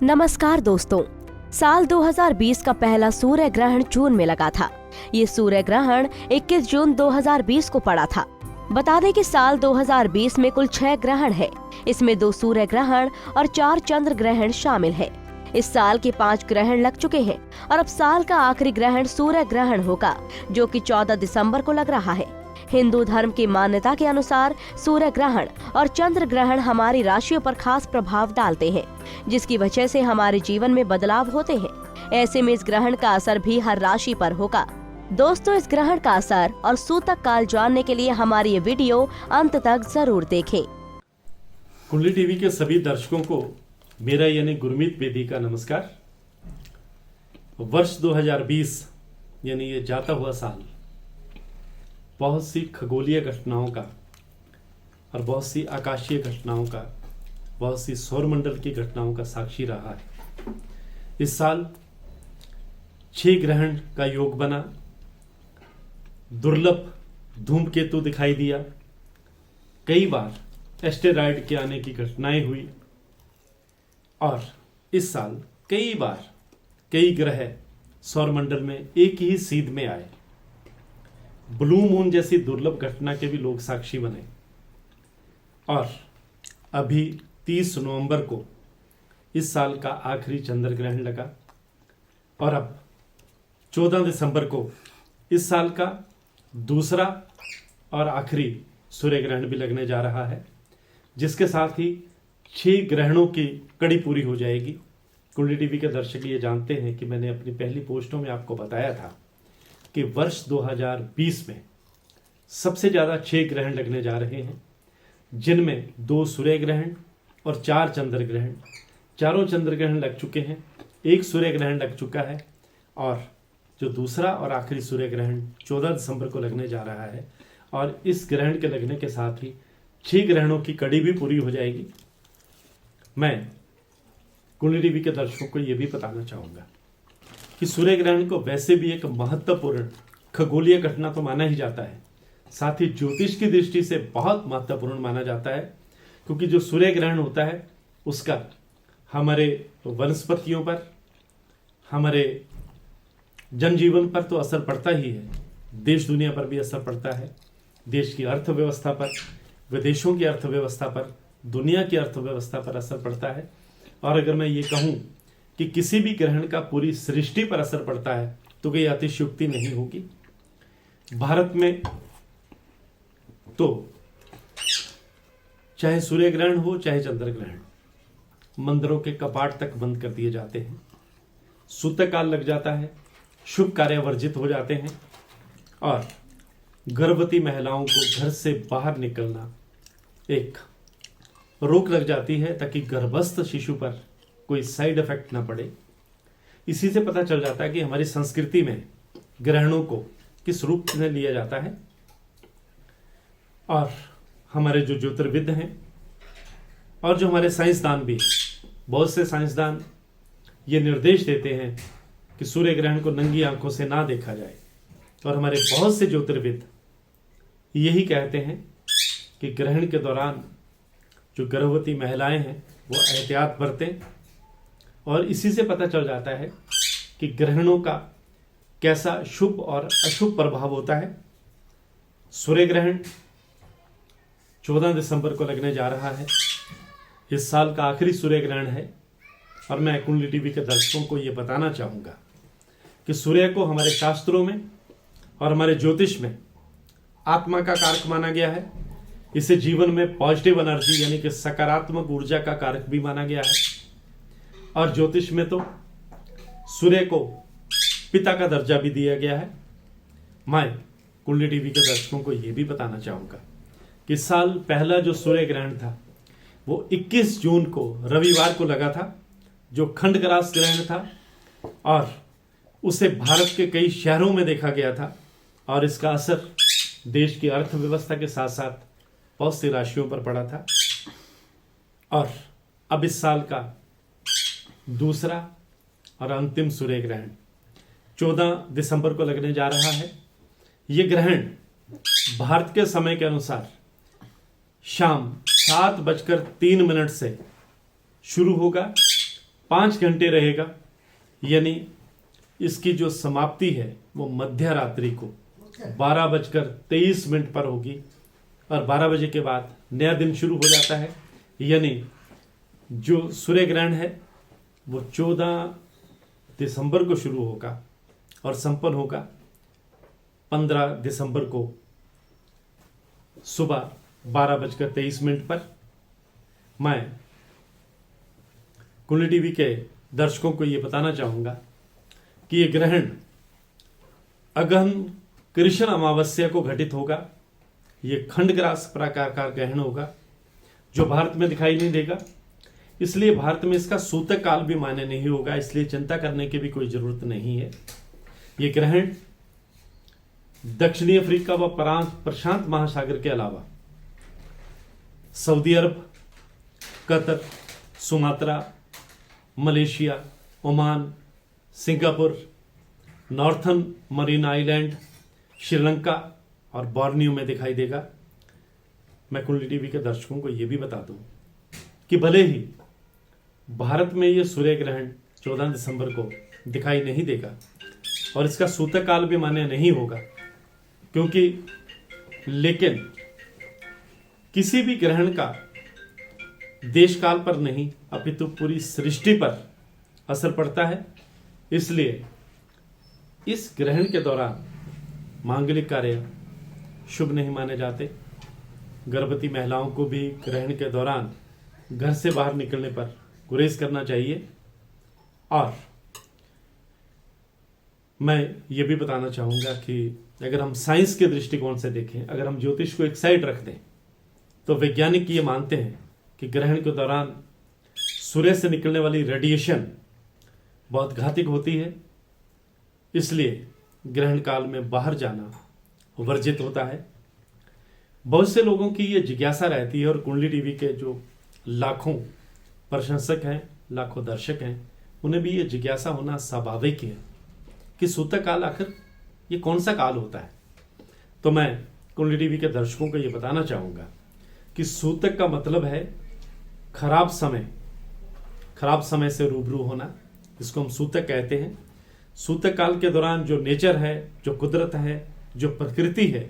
नमस्कार दोस्तों। साल 2020 का पहला सूर्य ग्रहण जून में लगा था। ये सूर्य ग्रहण 21 जून 2020 को पड़ा था। बता दें कि साल 2020 में कुल 6 ग्रहण है। इसमें 2 सूर्य ग्रहण और 4 चंद्र ग्रहण शामिल है। इस साल के 5 ग्रहण लग चुके हैं और अब साल का आखिरी ग्रहण सूर्य ग्रहण होगा, जो कि 14 दिसंबर को लग रहा है। हिंदू धर्म की मान्यता के अनुसार सूर्य ग्रहण और चंद्र ग्रहण हमारी राशियों पर खास प्रभाव डालते हैं, जिसकी वजह से हमारे जीवन में बदलाव होते हैं। ऐसे में इस ग्रहण का असर भी हर राशि पर होगा। दोस्तों, इस ग्रहण का असर और सूतक काल जानने के लिए हमारी ये वीडियो अंत तक जरूर देखें। कुंडली टीवी के सभी दर्शकों को मेरा यानी गुरमीत बेदी का नमस्कार। वर्ष 2020 यानी ये जाता हुआ साल बहुत सी खगोलीय घटनाओं का और बहुत सी आकाशीय घटनाओं का, बहुत सी सौरमंडल की घटनाओं का साक्षी रहा है। इस साल 6 ग्रहण का योग बना, दुर्लभ धूमकेतु दिखाई दिया, कई बार एस्टेरॉयड के आने की घटनाएं हुई और इस साल कई बार कई ग्रह सौरमंडल में एक ही सीध में आए। ब्लू मून जैसी दुर्लभ घटना के भी लोग साक्षी बने और अभी 30 नवंबर को इस साल का आखिरी चंद्र ग्रहण लगा और अब 14 दिसंबर को इस साल का दूसरा और आखिरी सूर्य ग्रहण भी लगने जा रहा है, जिसके साथ ही 6 ग्रहणों की कड़ी पूरी हो जाएगी। कुंडली टीवी के दर्शक ये जानते हैं कि मैंने अपनी पहली पोस्टों में आपको बताया था कि वर्ष 2020 में सबसे ज्यादा 6 ग्रहण लगने जा रहे हैं, जिनमें 2 सूर्य ग्रहण और 4 चंद्र ग्रहण। चारों चंद्र ग्रहण लग चुके हैं, 1 सूर्य ग्रहण लग चुका है और जो दूसरा और आखिरी सूर्य ग्रहण 14 दिसंबर को लगने जा रहा है और इस ग्रहण के लगने के साथ ही 6 ग्रहणों की कड़ी भी पूरी हो जाएगी। मैं कुंडली टीवी के दर्शकों को यह भी बताना चाहूंगा कि सूर्य ग्रहण को वैसे भी एक महत्वपूर्ण खगोलीय घटना तो माना ही जाता है, साथ ही ज्योतिष की दृष्टि से बहुत महत्वपूर्ण माना जाता है, क्योंकि जो सूर्य ग्रहण होता है उसका हमारे वनस्पतियों पर, हमारे जनजीवन पर तो असर पड़ता ही है, देश दुनिया पर भी असर पड़ता है। देश की अर्थव्यवस्था पर, विदेशों की अर्थव्यवस्था पर, दुनिया की अर्थव्यवस्था पर असर पड़ता है। और अगर मैं ये कहूं कि किसी भी ग्रहण का पूरी सृष्टि पर असर पड़ता है तो कोई अतिशयोक्ति नहीं होगी। भारत में तो चाहे सूर्य ग्रहण हो चाहे चंद्र ग्रहण, मंदिरों के कपाट तक बंद कर दिए जाते हैं, सूतक काल लग जाता है, शुभ कार्य वर्जित हो जाते हैं और गर्भवती महिलाओं को घर से बाहर निकलना एक रोक लग जाती है, ताकि गर्भस्थ शिशु पर कोई साइड इफेक्ट ना पड़े। इसी से पता चल जाता है कि हमारी संस्कृति में ग्रहणों को किस रूप में लिया जाता है। और हमारे जो ज्योतिर्विद हैं और जो हमारे साइंसदान भी, बहुत से साइंसदान ये निर्देश देते हैं कि सूर्य ग्रहण को नंगी आंखों से ना देखा जाए, और हमारे बहुत से ज्योतिर्विद यही कहते हैं कि ग्रहण के दौरान जो गर्भवती महिलाएं हैं वो एहतियात बरतें। और इसी से पता चल जाता है कि ग्रहणों का कैसा शुभ और अशुभ प्रभाव होता है। सूर्य ग्रहण 14 दिसंबर को लगने जा रहा है, इस साल का आखिरी सूर्य ग्रहण है और मैं कुंडली टीवी के दर्शकों को यह बताना चाहूंगा कि सूर्य को हमारे शास्त्रों में और हमारे ज्योतिष में आत्मा का कारक माना गया है। इसे जीवन में पॉजिटिव एनर्जी यानी कि सकारात्मक ऊर्जा का कारक भी माना गया है और ज्योतिष में तो सूर्य को पिता का दर्जा भी दिया गया है। मैं कुंडली टीवी के दर्शकों को यह भी बताना चाहूंगा कि इस साल पहला जो सूर्य ग्रहण था वो 21 जून को रविवार को लगा था, जो खंडग्रास ग्रहण था और उसे भारत के कई शहरों में देखा गया था और इसका असर देश की अर्थव्यवस्था के साथ साथ बहुत सी राशियों पर पड़ा था। और अब इस साल का दूसरा और अंतिम सूर्य ग्रहण 14 दिसंबर को लगने जा रहा है। यह ग्रहण भारत के समय के अनुसार शाम 7:03 से शुरू होगा 5 घंटे रहेगा, यानी इसकी जो समाप्ति है वो मध्य रात्रि को 12:23 पर होगी और 12 बजे के बाद नया दिन शुरू हो जाता है। यानी जो सूर्य ग्रहण है वो 14 दिसंबर को शुरू होगा और संपन्न होगा 15 दिसंबर को सुबह 12:23 पर। मैं कुंडली टीवी के दर्शकों को ये बताना चाहूंगा कि ये ग्रहण अगहन कृष्ण अमावस्या को घटित होगा। ये खंडग्रास प्रकार का ग्रहण होगा जो भारत में दिखाई नहीं देगा, इसलिए भारत में इसका सूतक काल भी मान्य नहीं होगा, इसलिए चिंता करने की भी कोई जरूरत नहीं है। ये ग्रहण दक्षिणी अफ्रीका व प्रशांत महासागर के अलावा सऊदी अरब, Qatar, Sumatra, Malaysia, Oman, Singapore, northern marine island, Sri Lanka और बोर्नियो में दिखाई देगा। मैं कुंडली टीवी के दर्शकों को यह भी बता दूं कि भले ही भारत में यह सूर्य ग्रहण 14 दिसंबर को दिखाई नहीं देगा और इसका सूतक काल भी मान्य नहीं होगा, क्योंकि लेकिन किसी भी ग्रहण का देश काल पर नहीं अपितु पूरी सृष्टि पर असर पड़ता है। इसलिए इस ग्रहण के दौरान मांगलिक कार्य शुभ नहीं माने जाते। गर्भवती महिलाओं को भी ग्रहण के दौरान घर से बाहर निकलने पर गुरेज करना चाहिए। और मैं ये भी बताना चाहूँगा कि अगर हम साइंस के दृष्टिकोण से देखें, अगर हम ज्योतिष को एक साइड रख दें, तो वैज्ञानिक ये मानते हैं कि ग्रहण के दौरान सूर्य से निकलने वाली रेडिएशन बहुत घातक होती है, इसलिए ग्रहण काल में बाहर जाना वर्जित होता है। बहुत से लोगों की ये जिज्ञासा रहती है और कुंडली टीवी के जो लाखों प्रशंसक हैं, लाखों दर्शक हैं, उन्हें भी ये जिज्ञासा होना स्वाभाविक है कि सूतक काल आखिर ये कौन सा काल होता है। तो मैं कुंडली टीवी के दर्शकों को ये बताना चाहूँगा कि सूतक का मतलब है खराब समय से रूबरू होना, इसको हम सूतक कहते हैं। सूतक काल के दौरान जो नेचर है, जो कुदरत है, जो प्रकृति है,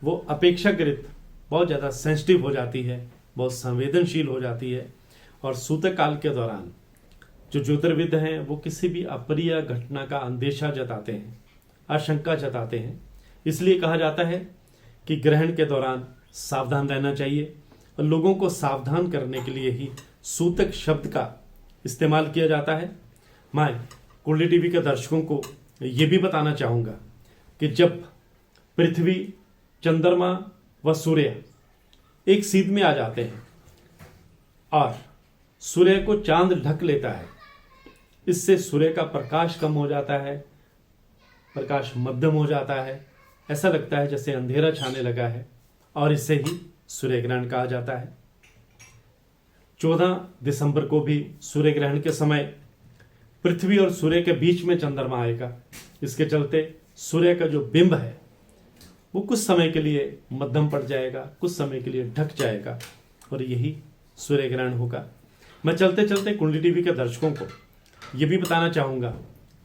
वो अपेक्षाकृत बहुत ज़्यादा सेंसिटिव हो जाती है, बहुत संवेदनशील हो जाती है। और सूतक काल के दौरान जो ज्योतिर्विद हैं वो किसी भी अप्रिय घटना का अंदेशा जताते हैं, आशंका जताते हैं। इसलिए कहा जाता है कि ग्रहण के दौरान सावधान रहना चाहिए और लोगों को सावधान करने के लिए ही सूतक शब्द का इस्तेमाल किया जाता है। मैं कुंडली टीवी के दर्शकों को ये भी बताना चाहूँगा कि जब पृथ्वी, चंद्रमा व सूर्य एक सीध में आ जाते हैं और सूर्य को चांद ढक लेता है, इससे सूर्य का प्रकाश कम हो जाता है, प्रकाश मध्यम हो जाता है, ऐसा लगता है जैसे अंधेरा छाने लगा है, और इसे ही सूर्य ग्रहण कहा जाता है। 14 दिसंबर को भी सूर्य ग्रहण के समय पृथ्वी और सूर्य के बीच में चंद्रमा आएगा। इसके चलते सूर्य का जो बिंब है वो कुछ समय के लिए मध्यम पड़ जाएगा, कुछ समय के लिए ढक जाएगा, और यही सूर्य ग्रहण होगा। मैं चलते चलते कुंडली टीवी के दर्शकों को ये भी बताना चाहूँगा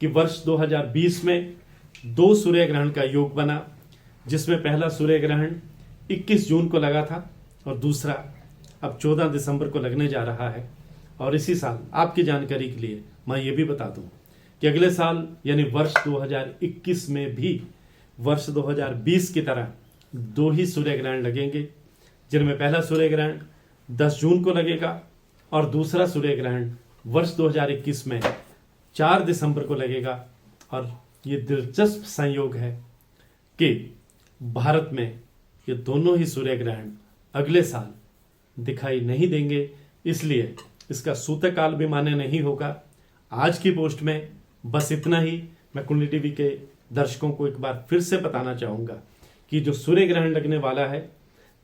कि वर्ष 2020 में 2 सूर्य ग्रहण का योग बना, जिसमें पहला सूर्य ग्रहण 21 जून को लगा था और दूसरा अब 14 दिसंबर को लगने जा रहा है। और इसी साल आपकी जानकारी के लिए मैं ये भी बता दूं कि अगले साल यानी वर्ष 2021 में भी वर्ष 2020 की तरह 2 ही सूर्य ग्रहण लगेंगे, जिनमें पहला सूर्य ग्रहण 10 जून को लगेगा और दूसरा सूर्य ग्रहण वर्ष 2021 में 4 दिसंबर को लगेगा। और ये दिलचस्प संयोग है कि भारत में ये दोनों ही सूर्य ग्रहण अगले साल दिखाई नहीं देंगे, इसलिए इसका सूतक काल भी मान्य नहीं होगा। आज की पोस्ट में बस इतना ही। मैं कुंडली टीवी के दर्शकों को एक बार फिर से बताना चाहूँगा कि जो सूर्य ग्रहण लगने वाला है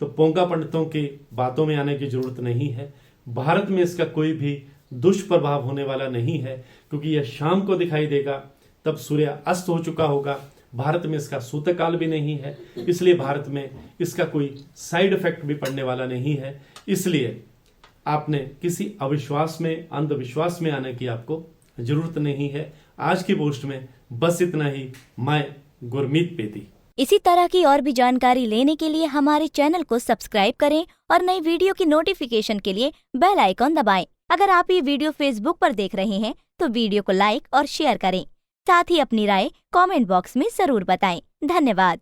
तो पोंगा पंडितों की बातों में आने की जरूरत नहीं है। भारत में इसका कोई भी दुष्प्रभाव होने वाला नहीं है, क्योंकि यह शाम को दिखाई देगा, तब सूर्य अस्त हो चुका होगा। भारत में इसका सूतक काल भी नहीं है, इसलिए भारत में इसका कोई साइड इफेक्ट भी पड़ने वाला नहीं है। इसलिए आपने किसी अविश्वास में, अंधविश्वास में आने की आपको जरूरत नहीं है। आज की पोस्ट में बस इतना ही। मैं गुरमीत पेदी। इसी तरह की और भी जानकारी लेने के लिए हमारे चैनल को सब्सक्राइब करें और नई वीडियो की नोटिफिकेशन के लिए बेल आइकॉन दबाएं। अगर आप ये वीडियो फेसबुक पर देख रहे हैं तो वीडियो को लाइक और शेयर करें। साथ ही अपनी राय कमेंट बॉक्स में जरूर बताएं। धन्यवाद।